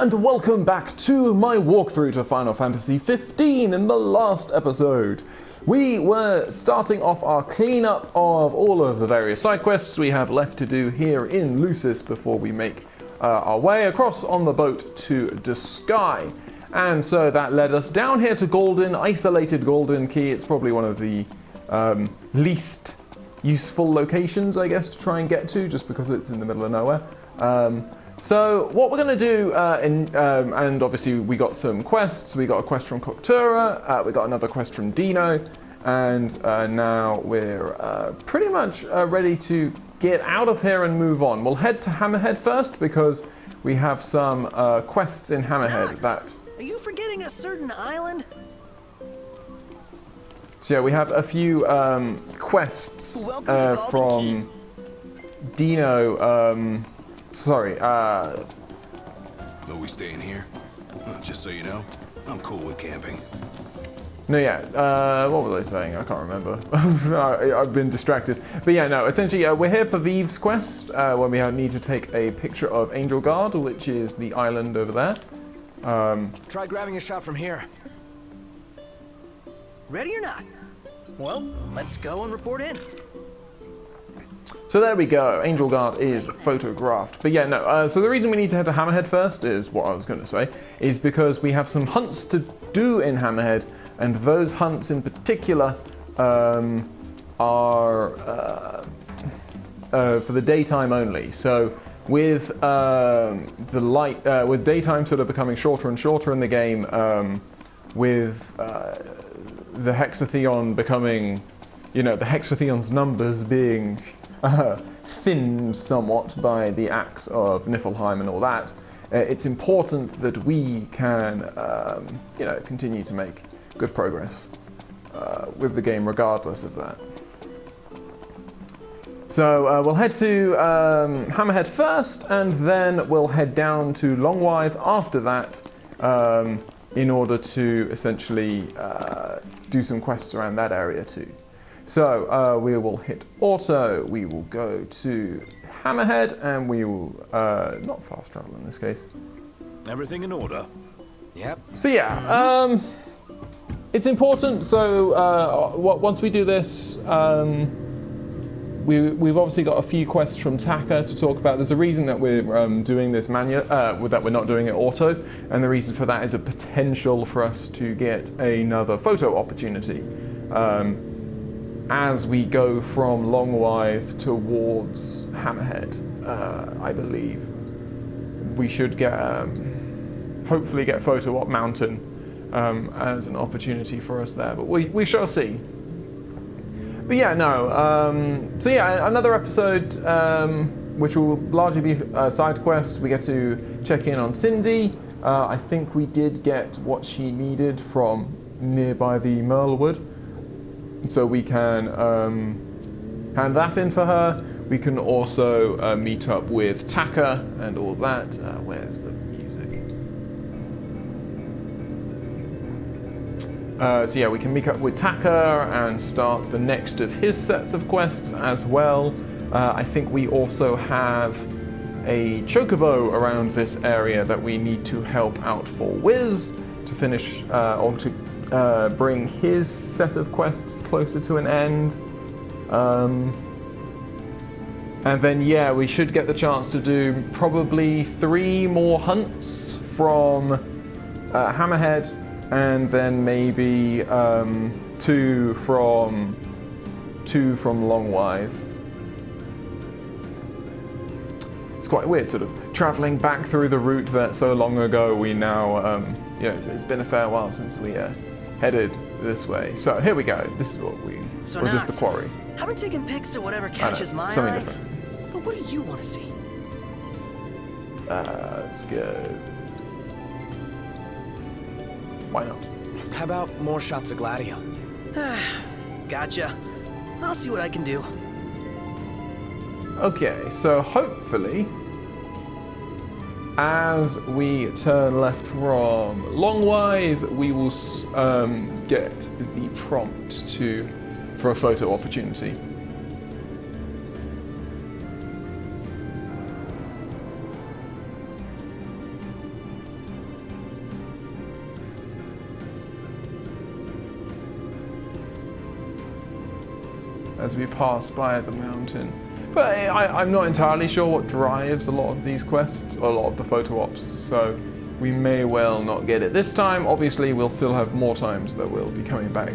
and welcome back to my walkthrough to Final Fantasy 15. In the last episode, we were starting off our cleanup of all of the various side quests we have left to do here in Lucis before we make our way across on the boat to Duskai. And so that led us down here to Golden, isolated Golden Key. It's probably one of the least useful locations, I guess, to try and get to, just because it's in the middle of nowhere. So what we're going to do, and obviously we got some quests. We got a quest from Coctura, we got another quest from Dino, and now we're pretty much ready to get out of here and move on. We'll head to Hammerhead first because we have some quests in Hammerhead. Are you forgetting a certain island? So yeah, we have a few quests from Dino. Are we staying here? Just so you know, I'm cool with camping. No, yeah. What was I saying? I can't remember. I've been distracted. But yeah, no. Essentially, we're here for Vive's quest, where we need to take a picture of Angel Guard, which is the island over there. Try grabbing a shot from here. Ready or not? Well, let's go and report in. So there we go. Angel Guard is photographed. But yeah, no. So the reason we need to head to Hammerhead first is what I was going to say, is because we have some hunts to do in Hammerhead, and those hunts in particular are for the daytime only. So with with daytime sort of becoming shorter and shorter in the game, with the hexatheon becoming, the hexatheon's numbers being thinned somewhat by the axe of Niflheim and all that, it's important that we can, continue to make good progress with the game regardless of that. So we'll head to Hammerhead first, and then we'll head down to Longwythe after that, in order to essentially do some quests around that area too. So we will hit auto, we will go to Hammerhead, and we will not fast travel in this case. Everything in order? Yep. So yeah, it's important. So once we do this, we've obviously got a few quests from Taka to talk about. There's a reason that we're doing this that we're not doing it auto, and the reason for that is a potential for us to get another photo opportunity. As we go from Longwythe towards Hammerhead, I believe we should get, hopefully get Photo Op Mountain as an opportunity for us there, but we shall see. But yeah, no. So yeah, another episode which will largely be a side quest. We get to check in on Cindy. I think we did get what she needed from nearby the Merlewood. So we can hand that in for her. We can also meet up with Taka and all that. Where's the music? So yeah, we can meet up with Taka and start the next of his sets of quests as well. I think we also have a chocobo around this area that we need to help out for Wiz to finish, or to bring his set of quests closer to an end. And then, yeah, we should get the chance to do probably 3 more hunts from Hammerhead, and then maybe 2 from Longwythe. It's quite weird, sort of traveling back through the route that so long ago we now, it's been a fair while since we headed this way. So here we go. This is what we... So was this the quarry? I've been taking pics of whatever catches my something eye. different. But what do you want to see? Let's go. Why not? How about more shots of Gladio? Gotcha. I'll see what I can do. Okay, so hopefully, as we turn left from Longwythe, we will get the prompt for a photo opportunity. as we pass by the mountain. But I'm not entirely sure what drives a lot of these quests, or a lot of the photo ops, so we may well not get it this time. Obviously, we'll still have more times that we'll be coming back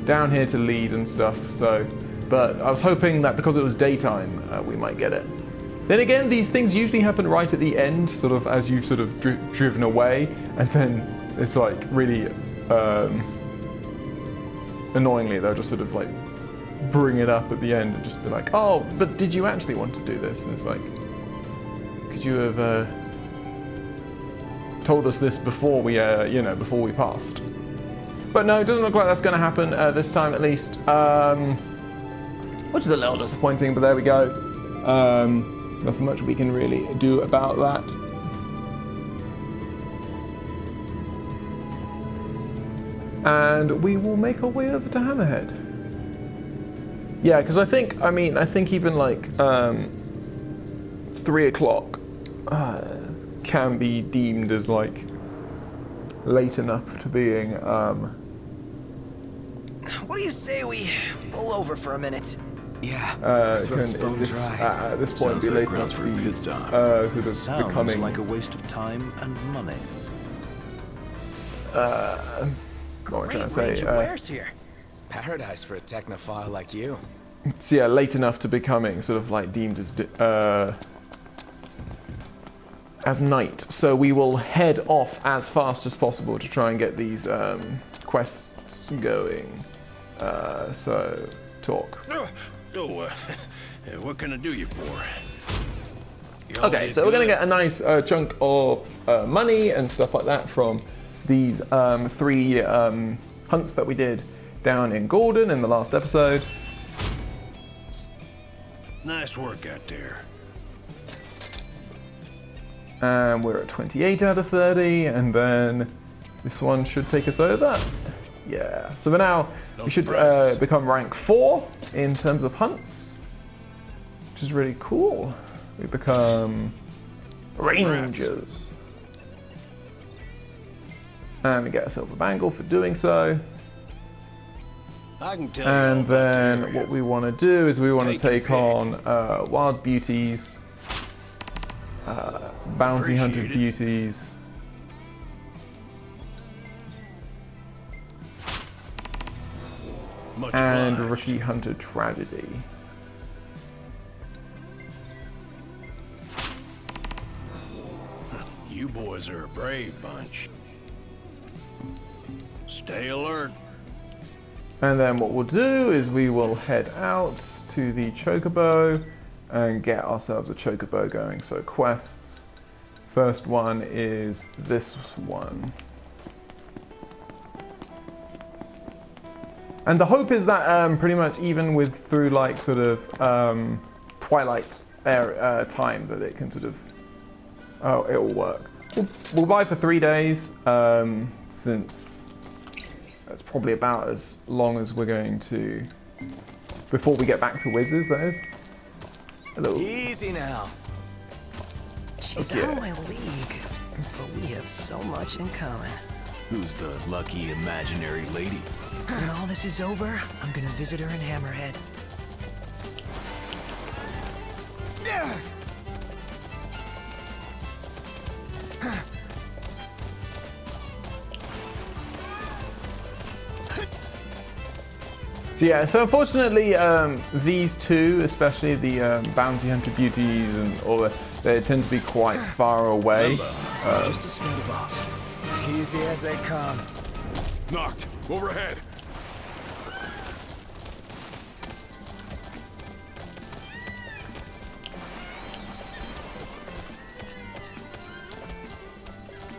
down here to lead and stuff, so... But I was hoping that because it was daytime, we might get it. Then again, these things usually happen right at the end, sort of as you've sort of driven away, and then it's like really annoyingly, they'll just sort of like bring it up at the end and just be like, oh, but did you actually want to do this? And it's like, could you have told us this before we, before we passed? But no, it doesn't look like that's going to happen this time at least, which is a little disappointing, but there we go. Nothing much we can really do about that. And we will make our way over to Hammerhead. Yeah, because I think even like 3 o'clock can be deemed as like late enough to being. What do you say we pull over for a minute? Yeah. At this point, Sounds be like late grounds enough for to a be pit stop. sort of Sounds becoming. like a waste of time and money. What am I trying Great to say? range of wares here. Paradise for a technophile like you. So yeah, late enough to becoming sort of like deemed as night. So we will head off as fast as possible to try and get these quests going. So talk. What can I do you for? You all Okay, did so we're going to good. get a nice chunk of money and stuff like that from these 3 hunts that we did down in Gordon in the last episode. Nice work out there. And we're at 28 out of 30, and then this one should take us over. Yeah, so for now, we should surprises. become rank 4 in terms of hunts, which is really cool. We become Rangers. And we get ourselves a bangle for doing so. I can tell you all And about the then area. what we want to do is we want to Take your take pick. on Wild Beauties, Bounty Hunted Appreciate it. Beauties, Much and obliged. Rookie Hunted Tragedy. You boys are a brave bunch. Stay alert. And then what we'll do is we will head out to the Chocobo and get ourselves a Chocobo going. So quests. First one is this one. And the hope is that pretty much even through like sort of twilight time that it can sort of, it will work. We'll buy for 3 days since that's probably about as long as we're going to before we get back to Wizzes, that is. Hello. Easy now. She's Okay. out of my league, but we have so much in common. Who's the lucky imaginary lady? When all this is over, I'm gonna visit her in Hammerhead. So yeah, so unfortunately, these two, especially the Bounty Hunter Beauties and all that, they tend to be quite far away. Just a scared of us. Easy as they come. Knocked. Overhead.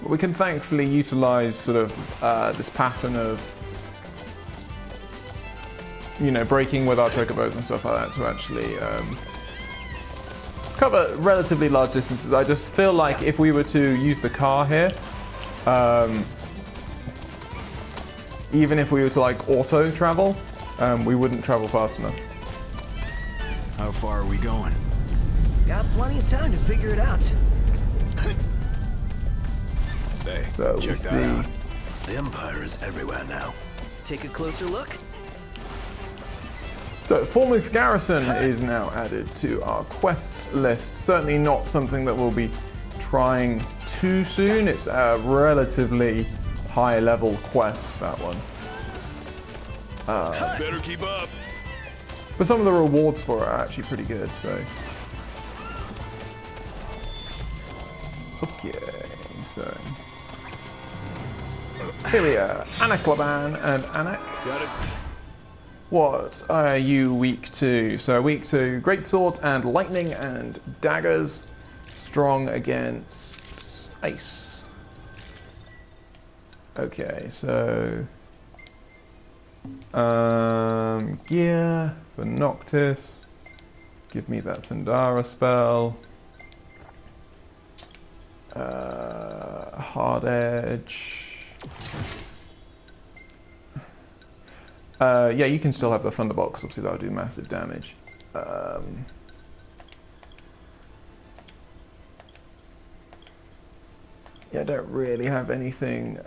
But we can thankfully utilize sort of this pattern of, you know, breaking with our chocobos and stuff like that to actually cover relatively large distances. I just feel like if we were to use the car here, even if we were to like auto travel, we wouldn't travel fast enough. How far are we going? Got plenty of time to figure it out. Hey, So we'll check see. that out. The Empire is everywhere now. Take a closer look. So, Falmouth Garrison is now added to our quest list. Certainly not something that we'll be trying too soon. It's a relatively high level quest, that one. Better keep up. But some of the rewards for it are actually pretty good, so. Okay, so. Here we are, Anaklaban and Anak. Got it. What are you weak to? So weak to great swords and lightning and daggers. Strong against ice. Okay, so gear for Noctis. Give me that Thundara spell. Hard edge. Yeah, you can still have the Thunderbolt because obviously that'll do massive damage. Yeah, I don't really have anything.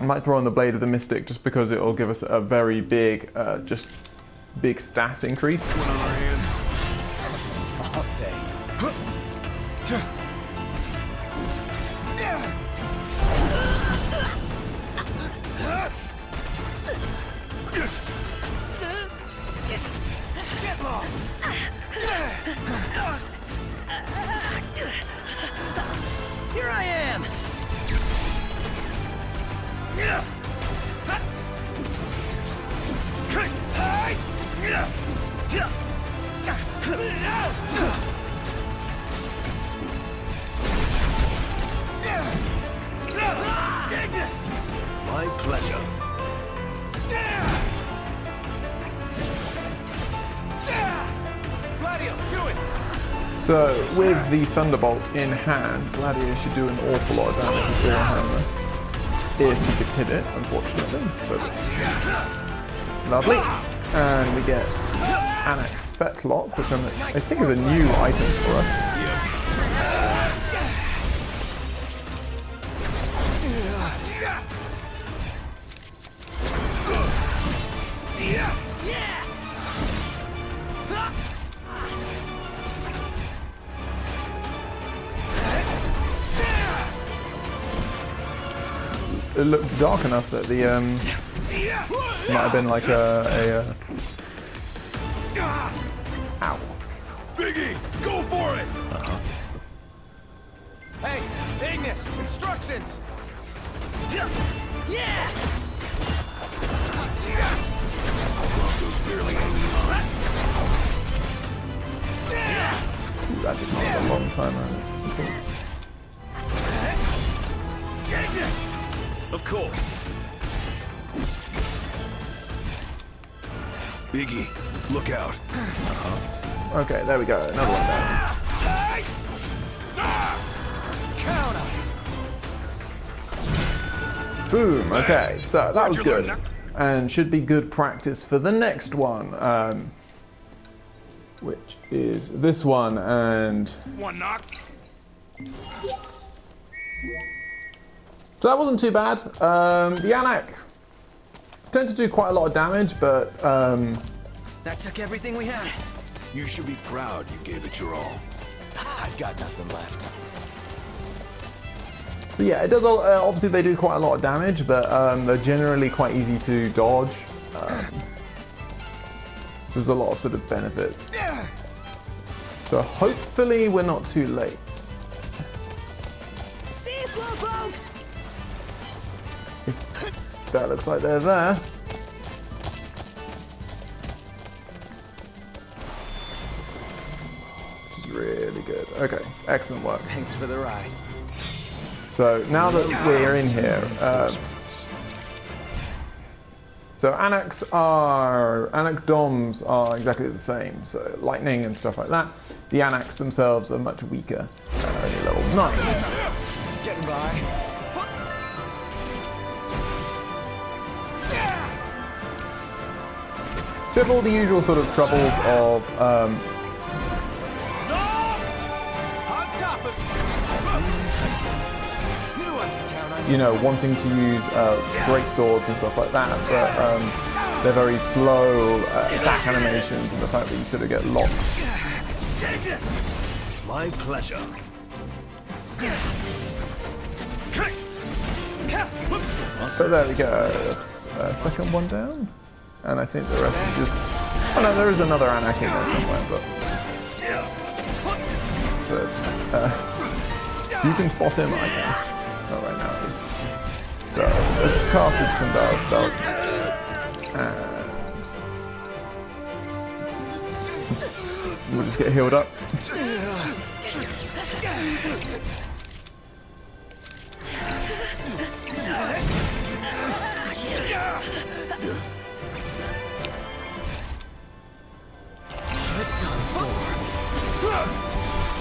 I might throw on the Blade of the Mystic just because it will give us a very big, just big stat increase. One on our hands. I'll say. Get lost! Here I am! My pleasure. So, with the Thunderbolt in hand, Gladiator should do an awful lot of damage with Warhammer. If you could hit it, unfortunately. But lovely. And we get Anak Fetlock, which I think is a new item for us. It looked dark enough that the might have been like a ow. Biggie, go for it! Hey, Ignis, instructions! Yeah! Those barely hanging on. Ooh, that did not have a long time on it. Of course. Biggie, look out. Okay, there we go. Another one down. Count on it! Boom. Okay, so that was good, and should be good practice for the next one, which is this one. And One knock. so that wasn't too bad. The Anak tend to do quite a lot of damage, but That took everything we had. You should be proud you gave it your all. I've got nothing left. so yeah, it does. Obviously, they do quite a lot of damage, but they're generally quite easy to dodge. So there's a lot of sort of benefits. So hopefully we're not too late. See you, Slowpoke! That looks like they're there. Which is really good. Okay, excellent work. Thanks for the ride. So now that we're in here, so Anakadoms are exactly the same. So lightning and stuff like that. The Anaks themselves are much weaker, only level 9. Getting by. So have all the usual sort of troubles of On top of Knew I could count on you know, wanting to use great swords and stuff like that, but they're very slow attack animations, and the fact that you sort of get locked. My pleasure. So there we go. That's, second one down, and I think the rest is just. Oh no, there is another Anak in there somewhere, but. So, you can spot him, I can. Not right now. So let's cast his Kandar spell, and we'll just get healed up.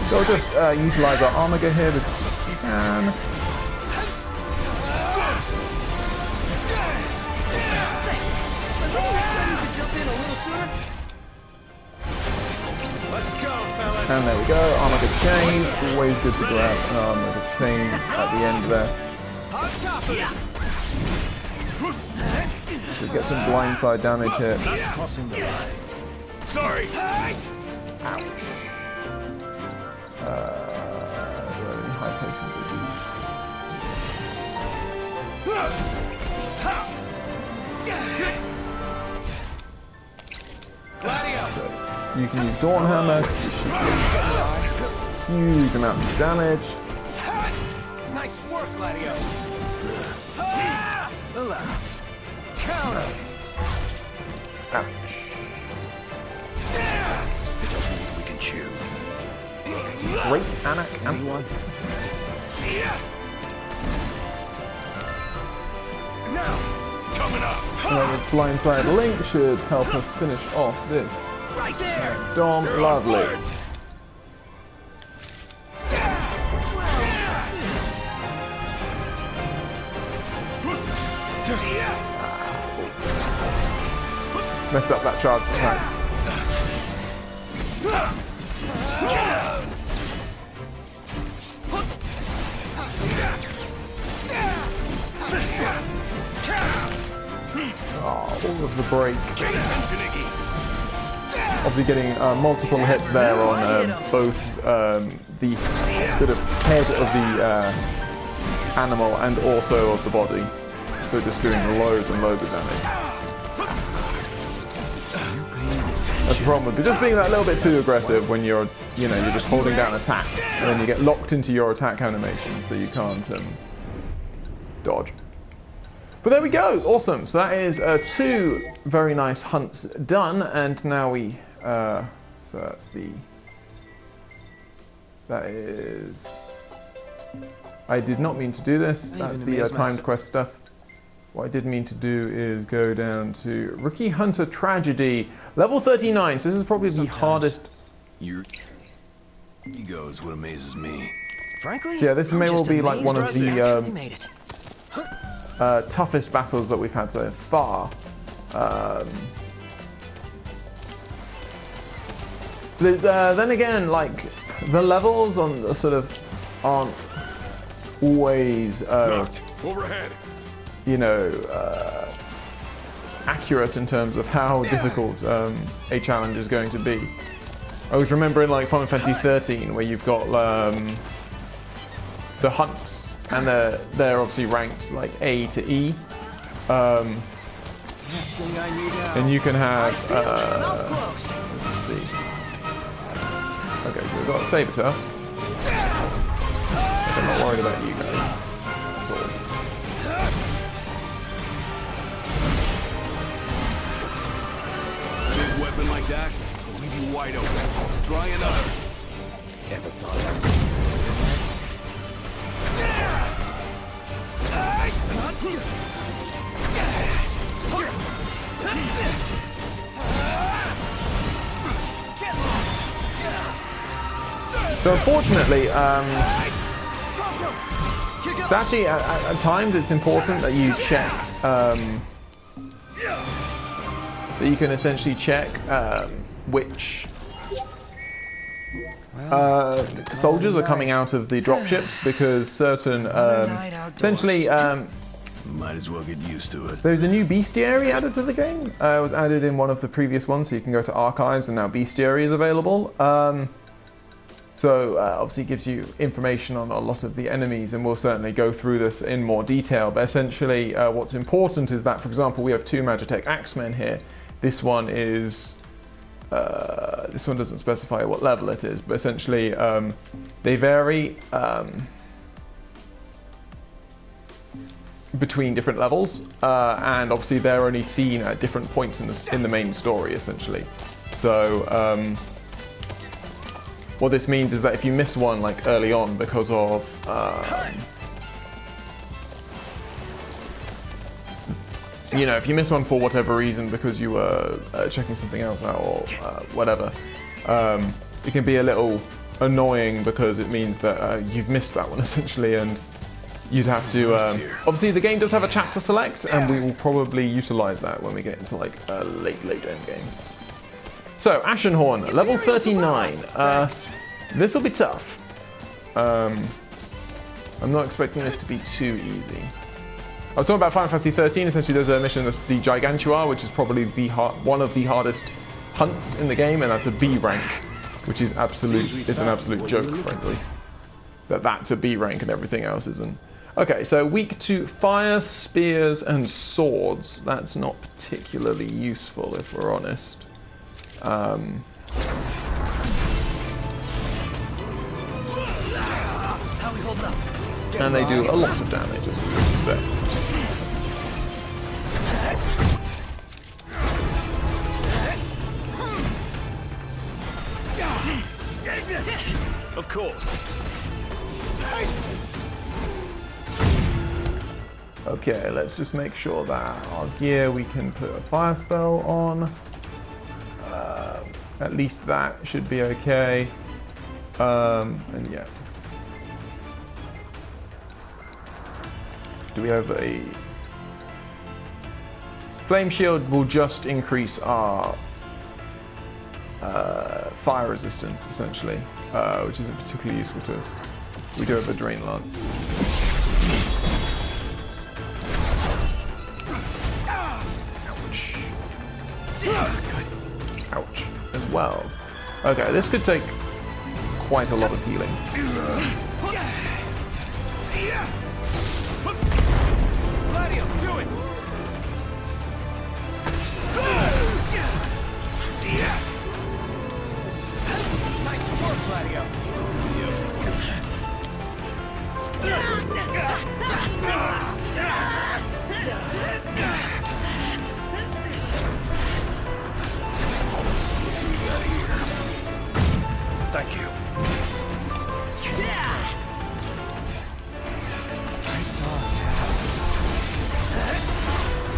So we'll just utilize our Armiger here because we can. And there we go, Armiger chain, always good to grab an Armiger chain at the end there. Should get some blindside damage here. Crossing the line. Sorry. Ouch. Really high potions so you can use Dawn Hammer, huge amount of damage. Nice work, Gladio. Counter. Ouch. We can chew. Great Anak. Anyone? Now, coming up. The blindside link should help us finish off this. Right there! Dom, lovely. Mess up that charge attack. Oh, all of the break. Obviously getting multiple hits there on both the sort of head of the animal and also of the body. So just doing loads and loads of damage. That's the problem with just being that little bit too aggressive when you're, you know, you're just holding down attack and then you get locked into your attack animation so you can't dodge. But there we go, awesome. So that is 2 very nice hunts done, and now we, so that's that is, I did not mean to do this, that's the timed quest stuff. What I did mean to do is go down to Rookie Hunter Tragedy, level 39, so this is probably the hardest. Your ego is what amazes me. Frankly, Yeah, this may well be like one of you actually the made it. toughest battles that we've had so far. Then again, like, the levels on the sort of aren't always, Overhead. you know, accurate in terms of how difficult a challenge is going to be. I always remember in like Final Fantasy 13 where you've got the hunts, and they're obviously ranked like A to E. And you can have let's see. Okay, so we've got Sabertusk. I'm not worried about you guys at all. Big weapon like that will leave you wide open. Try another. Never thought I'd So unfortunately, actually at times it's important that you check, that you can essentially check which soldiers are coming out of the dropships because certain, essentially, Might as well get used to it. there's a new bestiary added to the game. It was added in one of the previous ones, so you can go to archives and now bestiary is available. So obviously it gives you information on a lot of the enemies, and we'll certainly go through this in more detail. But essentially what's important is that, for example, we have 2 Magitech Axemen here. This one is... this one doesn't specify what level it is, but essentially they vary between different levels, and obviously they're only seen at different points in the main story, essentially. So what this means is that if you miss one like early on because of you know, if you miss one for whatever reason because you were checking something else out or whatever, it can be a little annoying because it means that you've missed that one essentially, and you'd have to... obviously the game does have a chapter select, and we will probably utilize that when we get into like a late end game. So, Ashenhorn, level 39. This will be tough. I'm not expecting this to be too easy. I was talking about Final Fantasy 13. Essentially, there's a mission that's the Gigantua, which is probably one of the hardest hunts in the game, and that's a B rank, which is it's an absolute joke, frankly. That's a B rank and everything else isn't. Okay, so weak to fire, spears, and swords. That's not particularly useful, if we're honest. How we holding up? And they do a lot of damage, as we would expect. Of course. Okay, let's just make sure that our gear, we can put a fire spell on. At least that should be okay. And yeah. Do we have a... Flame Shield will just increase our fire resistance, essentially, which isn't particularly useful to us. We do have a Drain Lance. Ouch. As well. Okay, this could take quite a lot of healing. Gladio, do it! Nice work, Gladio. Thank you.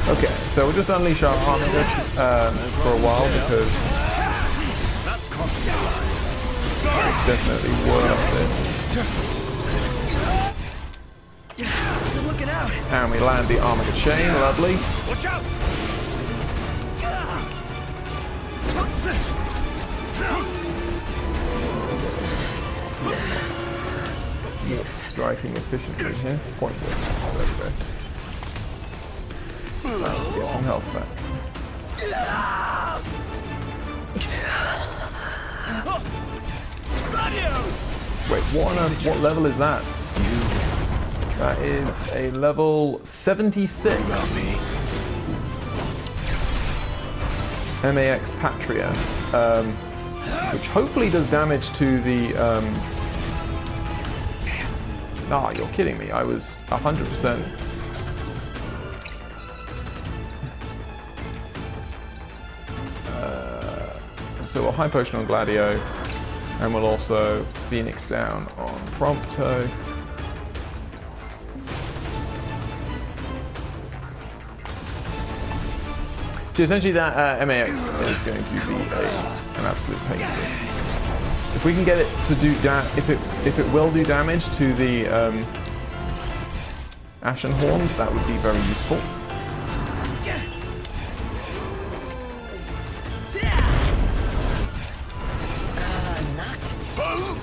Okay, so we'll just unleash our Armor for a while because it's definitely worth it. Good looking out. And we land the Armor chain, lovely. Watch out! Striking efficiently here. Point one. There we go. Let's get some health back. Wait, what level is that? That is a level 76. MAX Patria, which hopefully does damage to the... Ah, you're kidding me. I was 100%. So we'll High Potion on Gladio, and we'll also Phoenix down on Prompto. So essentially that MAX is going to be an absolute pain. If we can get it to do if it will do damage to the Ashenhorns, that would be very useful.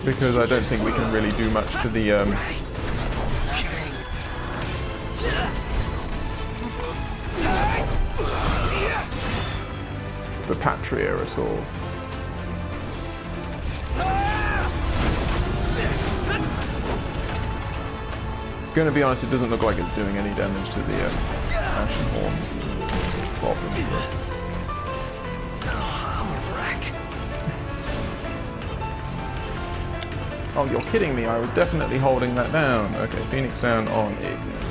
because I don't think we can really do much to the Patria at all. Gonna be honest, it doesn't look like it's doing any damage to the Ashenhorn problem. Oh, you're kidding me, I was definitely holding that down. Okay, Phoenix down on Ignis.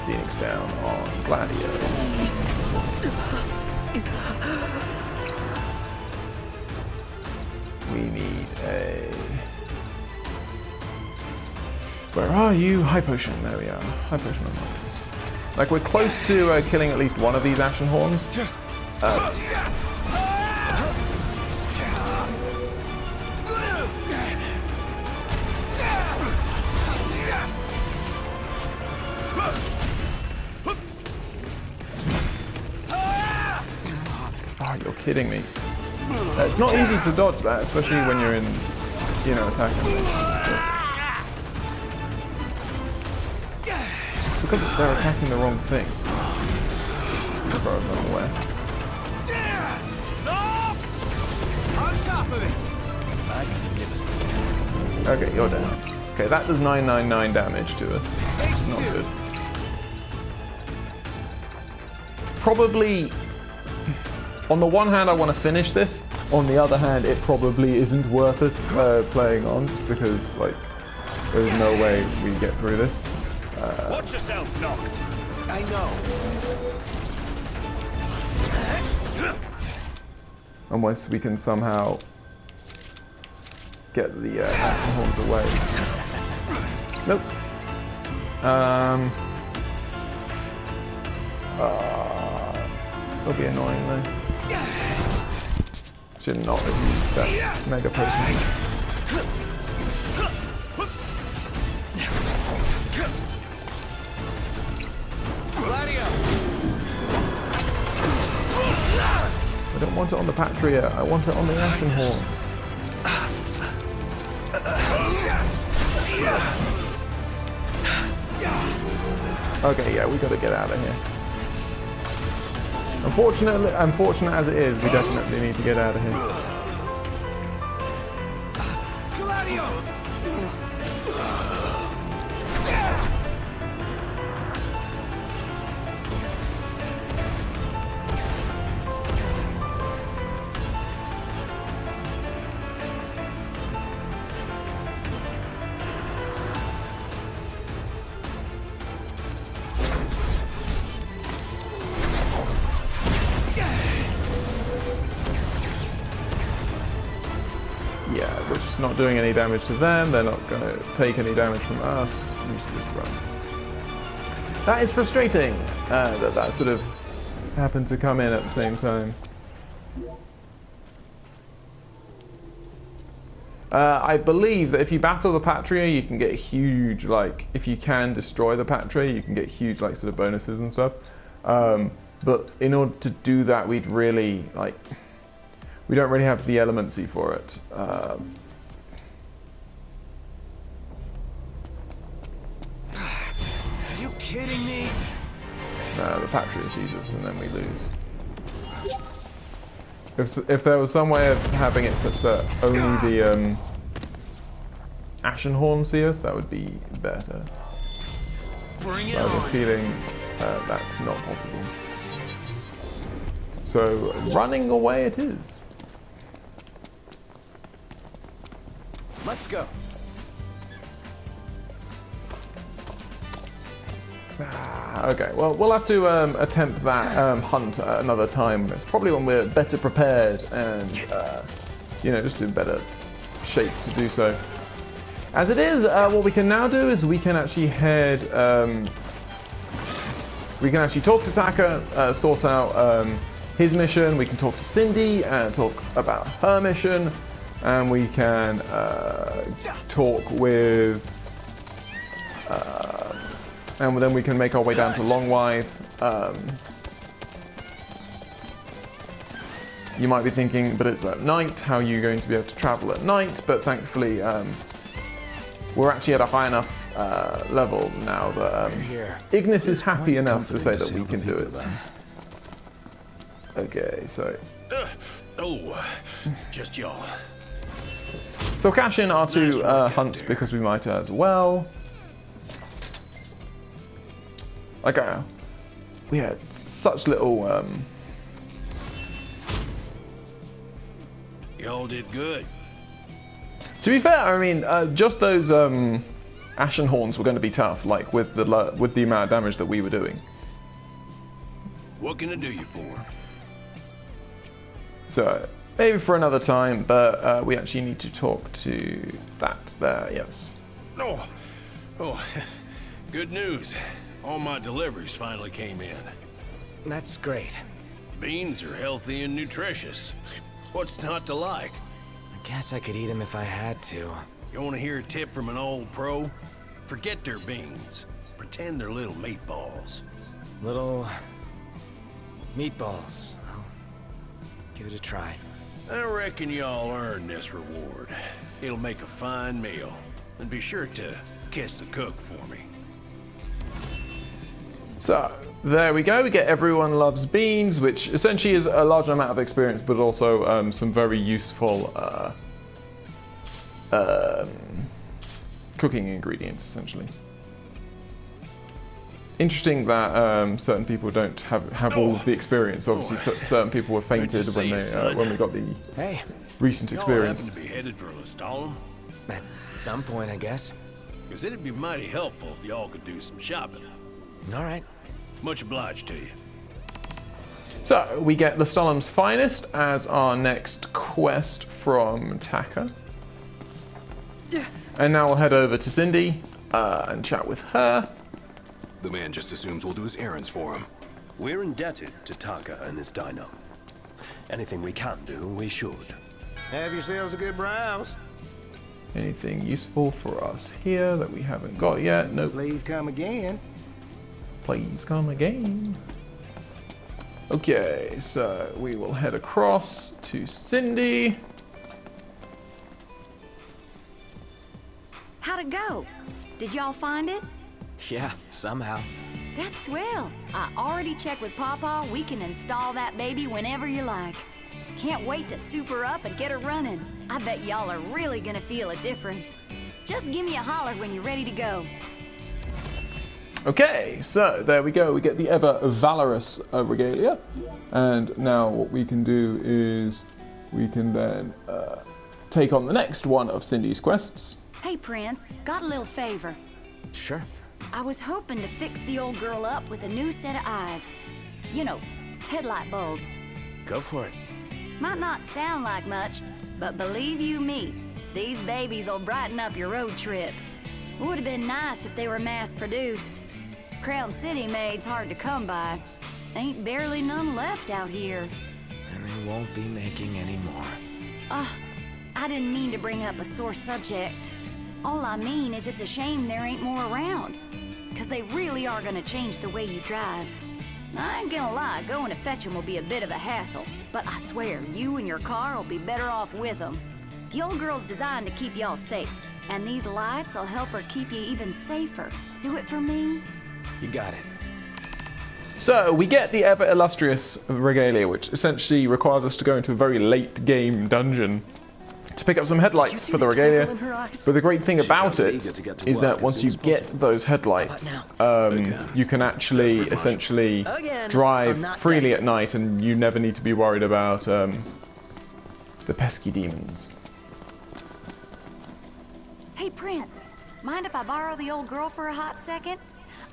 Phoenix down on Gladio. We need a... Where are you? High Potion, there we are. High Potion on Marcus. Like, we're close to killing at least one of these Ashenhorns. Oh, you're kidding me. It's not easy to dodge that, especially when you're in, you know, attacking me. Because they're attacking the wrong thing. As far as I'm aware. On top of it. Okay, you're down. Okay, that does 999 damage to us. It's not good. Probably, on the one hand I want to finish this, on the other hand it probably isn't worth us playing on, because like, there's no way we get through this. Watch yourself, knocked. I know. Unless we can somehow get the Ashenhorns away. Nope. It'll be annoying though. Should not have used that Mega Potion. I don't want it on the Patria, I want it on the Ashenhorns. Okay, yeah, we gotta get out of here. Unfortunate as it is, we definitely need to get out of here. Yeah, we're just not doing any damage to them, they're not going to take any damage from us, we should just run. That is frustrating, that sort of happened to come in at the same time. I believe that if you battle the Patria, you can get huge, like, if you can destroy the Patria, you can get huge, like, sort of bonuses and stuff. But in order to do that, we'd really, like... We don't really have the elemency for it. Are you kidding me? No, the Patria sees us and then we lose. If there was some way of having it such that only the Ashenhorn see us, that would be better. Bring it I have a on. feeling that's not possible. So running away it is. Let's go. Okay, well, we'll have to attempt that hunt at another time. It's probably when we're better prepared and, you know, just in better shape to do so. As it is, what we can now do is we can actually head... we can actually talk to Taka, sort out his mission. We can talk to Cindy and talk about her mission. And we can talk with... and then we can make our way down to Longwithe. You might be thinking, but it's at night, how are you going to be able to travel at night? But thankfully, we're actually at a high enough level now that Ignis is happy enough to say that we can do it. Okay, so... just y'all. So cash in our two hunts because we might as well. Like, we had such little... Y'all did good. To be fair, I mean, just those Ashenhorns were going to be tough, like with the amount of damage that we were doing. What can I do you for? So, maybe for another time, but we actually need to talk to that there, yes. Oh, good news. All my deliveries finally came in. That's great. Beans are healthy and nutritious. What's not to like? I guess I could eat them if I had to. You want to hear a tip from an old pro? Forget their beans. Pretend they're little meatballs. Little... meatballs. I'll give it a try. I reckon y'all earn this reward. It'll make a fine meal. And be sure to kiss the cook for me. So, there we go. We get Everyone Loves Beans, which essentially is a large amount of experience, but also some very useful cooking ingredients, essentially. Interesting that certain people don't have all of the experience. Obviously, certain people were fainted when we got the recent experience. Y'all happen to be headed for Hulldagh? At some point, I guess. Because it'd be mighty helpful if y'all could do some shopping. All right. Much obliged to you. So, we get the Stolem's Finest as our next quest from Taka. And now we'll head over to Cindy and chat with her. The man just assumes we'll do his errands for him. We're indebted to Taka and his diner. Anything we can do, we should. Have yourselves a good browse. Anything useful for us here that we haven't got yet? Nope. Please come again. Please come again. Okay, so we will head across to Cindy. How'd it go? Did y'all find it? Yeah, somehow. That's swell. I already checked with Pawpaw. We can install that baby whenever you like. Can't wait to soup her up and get her running. I bet y'all are really gonna feel a difference. Just give me a holler when you're ready to go. Okay, so there we go. We get the ever valorous Regalia. And now what we can do is we can then take on the next one of Cindy's quests. Hey, Prince, got a little favor. Sure. I was hoping to fix the old girl up with a new set of eyes. You know, headlight bulbs. Go for it. Might not sound like much, but believe you me, these babies will brighten up your road trip. Would have been nice if they were mass-produced. Crown City made's hard to come by. Ain't barely none left out here. And they won't be making any more. I didn't mean to bring up a sore subject. All I mean is it's a shame there ain't more around. 'Cause they really are gonna change the way you drive. I ain't gonna lie, going to fetch them will be a bit of a hassle. But I swear, you and your car will be better off with them. The old girl's designed to keep y'all safe. And these lights will help her keep you even safer. Do it for me? You got it. So we get the ever illustrious Regalia, which essentially requires us to go into a very late game dungeon to pick up some headlights for the Regalia. But the great thing about it is that once you get those headlights, you can actually essentially drive freely at night, and you never need to be worried about the pesky demons. Hey, Prince, mind if I borrow the old girl for a hot second?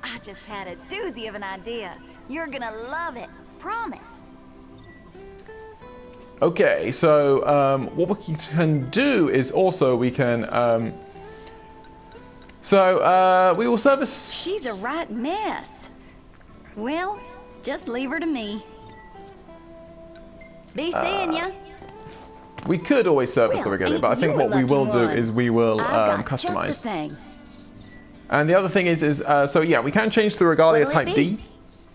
I just had a doozy of an idea. You're gonna love it. Promise. Okay, so what we can do is also we can... we will service... She's a right mess. Well, just leave her to me. Be seeing ya. We could always service the Regalia, but I think what we will do is we will I've got customize. Just the thing. And the other thing is so yeah, we can change the Regalia What'll Type it D. be?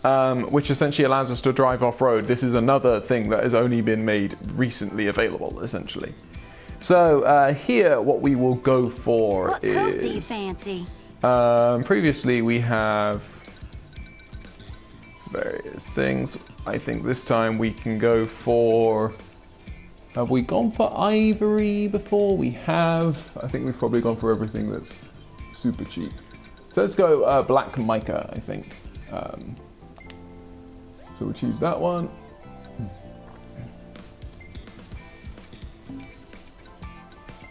which essentially allows us to drive off-road. This is another thing that has only been made recently available, essentially. So here, what we will go for What is... coat do you fancy? Previously, we have various things. I think this time we can go for... Have we gone for ivory before? We have. I think we've probably gone for everything that's super cheap. So let's go black mica, I think. So we'll choose that one.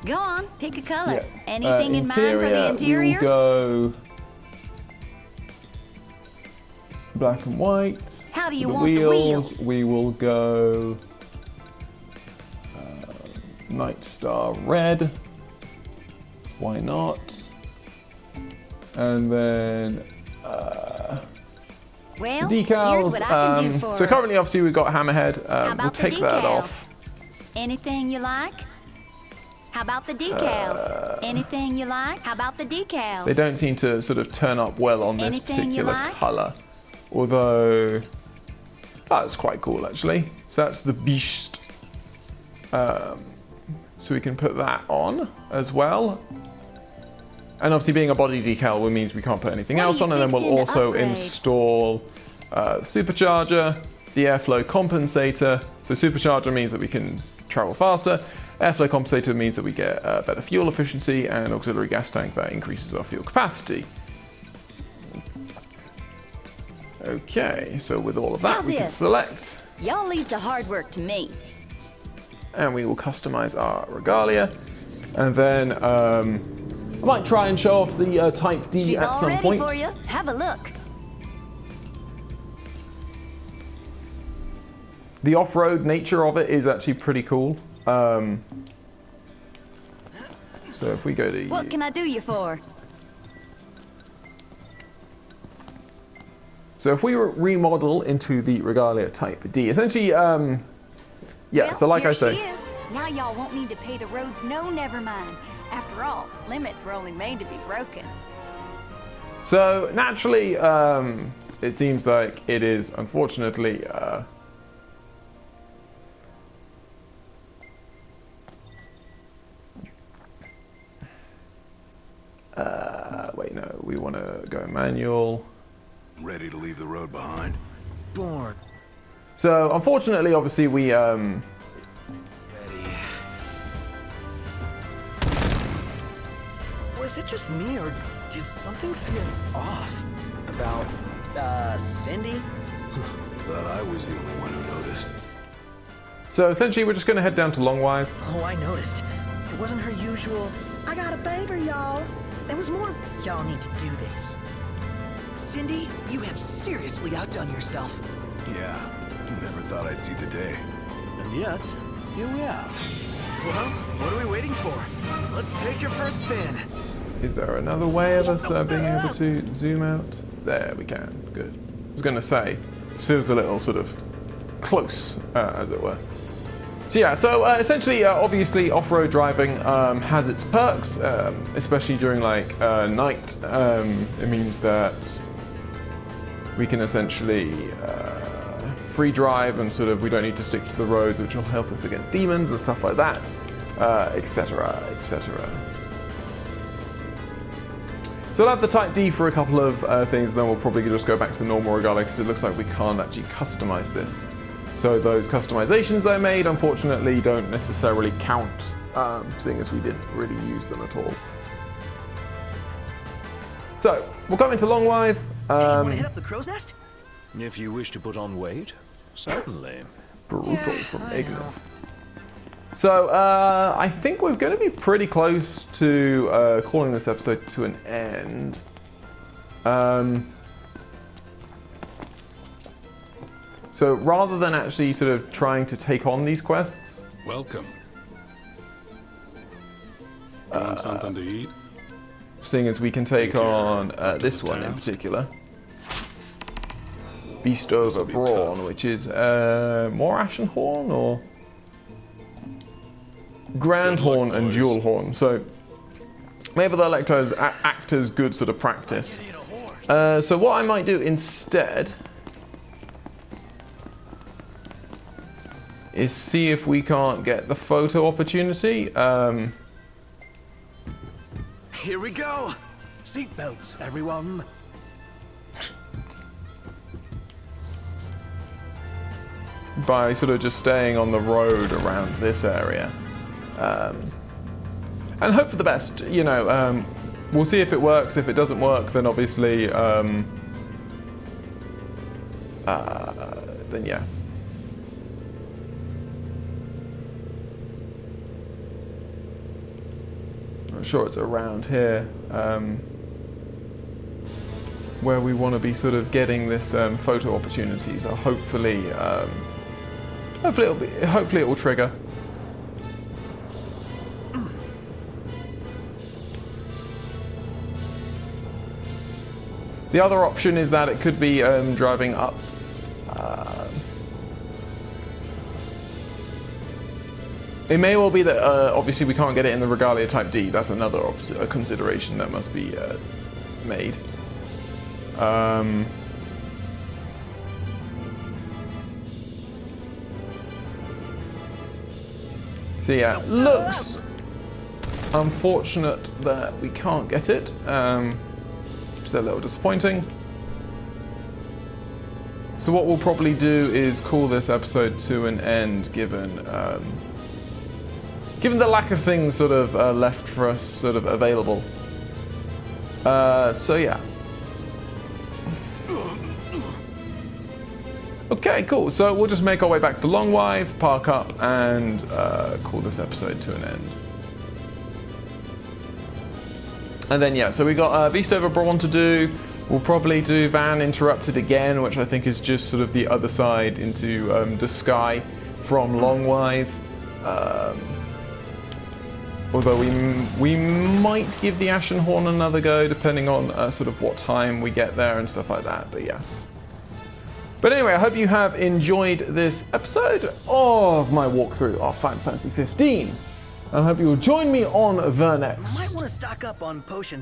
Go on, pick a color. Yeah. Anything in mind for the interior? We'll go black and white. How do you the want wheels, the wheels? We will go Night Star red. Why not? And then Well, decals. here's what I can do for So her. currently, obviously, we've got Hammerhead. How We'll about the take that decals? off. Anything you like? How about the decals? Anything you like? How about the decals? They don't seem to sort of turn up well on this Anything you particular like? color. Although, that's quite cool, actually. So that's the Beast. So we can put that on as well. And obviously being a body decal means we can't put anything What are else you on. And then we'll fixing to also upgrade? install supercharger, the airflow compensator. So supercharger means that we can travel faster. Airflow compensator means that we get better fuel efficiency, and auxiliary gas tank that increases our fuel capacity. Okay, so with all of that, How's we can this? select, Y'all leave the hard work to me. and we will customize our Regalia. And then I might try and show off the Type D She's at all some ready point. for you. Have a look. The off-road nature of it is actually pretty cool. So if we go to What can I do you for? So if we remodel into the Regalia Type D, essentially, yeah, Well, so like here I say, she is. Now y'all won't need to pay the roads. No, never mind. After all, limits were only made to be broken. so naturally, it seems like it is, unfortunately, wait, no, we want to go manual. Ready to leave the road behind? Born. So unfortunately, obviously, we, Ready. Was it just me, or did something feel off? About, Cindy? Thought I was the only one who noticed. so essentially, we're just going to head down to Longwide. Oh, I noticed. It wasn't her usual, I got a favor, y'all. It was more, y'all need to do this. Cindy, you have seriously outdone yourself. Yeah, never thought I'd see the day. And yet, here we are. Well, what are we waiting for? Let's take your first spin. Is there another way of us being able to zoom out? There, we can. Good. I was going to say, this feels a little sort of close, as it were. So yeah, so essentially, obviously, off-road driving has its perks, especially during like night. It means that we can essentially free drive, and sort of we don't need to stick to the roads, which will help us against demons and stuff like that, etc., etc. So I'll have the Type D for a couple of things, and then we'll probably just go back to the normal Regalia, because it looks like we can't actually customize this. So those customizations I made, unfortunately, don't necessarily count, seeing as we didn't really use them at all. So, we'll come into Longwide. Hey, you wanna hit up the crow's nest? If you wish to put on weight, certainly. Brutal Yeah, from I Ignis. know. So, I think we're going to be pretty close to calling this episode to an end. So, rather than actually sort of trying to take on these quests, Welcome. You want something to eat? seeing as we can take on Up to this the one in task. particular, Beast over This'll be Brawn, tough. which is more Ashenhorn or Grand Good luck, Horn and boys. Jewel Horn. So maybe they'll act as good sort of practice. So what I might do instead is see if we can't get the photo opportunity. Here we go! Seatbelts, everyone! By sort of just staying on the road around this area. And hope for the best, you know. We'll see if it works. If it doesn't work, then obviously, then yeah. I'm sure it's around here where we want to be sort of getting this photo opportunity. So hopefully, hopefully it will trigger. The other option is that it could be driving up. It may well be that obviously we can't get it in the Regalia Type D. That's another consideration that must be made. So yeah, looks unfortunate that we can't get it. Just a little disappointing. So what we'll probably do is call this episode to an end, given the lack of things sort of left for us sort of available. So yeah. Okay, cool. So we'll just make our way back to Longwive, park up, and call this episode to an end. And then yeah, so we got Beast Over Brawn to do. We'll probably do Van Interrupted again, which I think is just sort of the other side into Disguy from Longwive. Although we might give the Ashenhorn another go, depending on sort of what time we get there and stuff like that. But yeah. But anyway, I hope you have enjoyed this episode of my walkthrough of Final Fantasy 15. And I hope you will join me on the next. Might want to stock up on potions.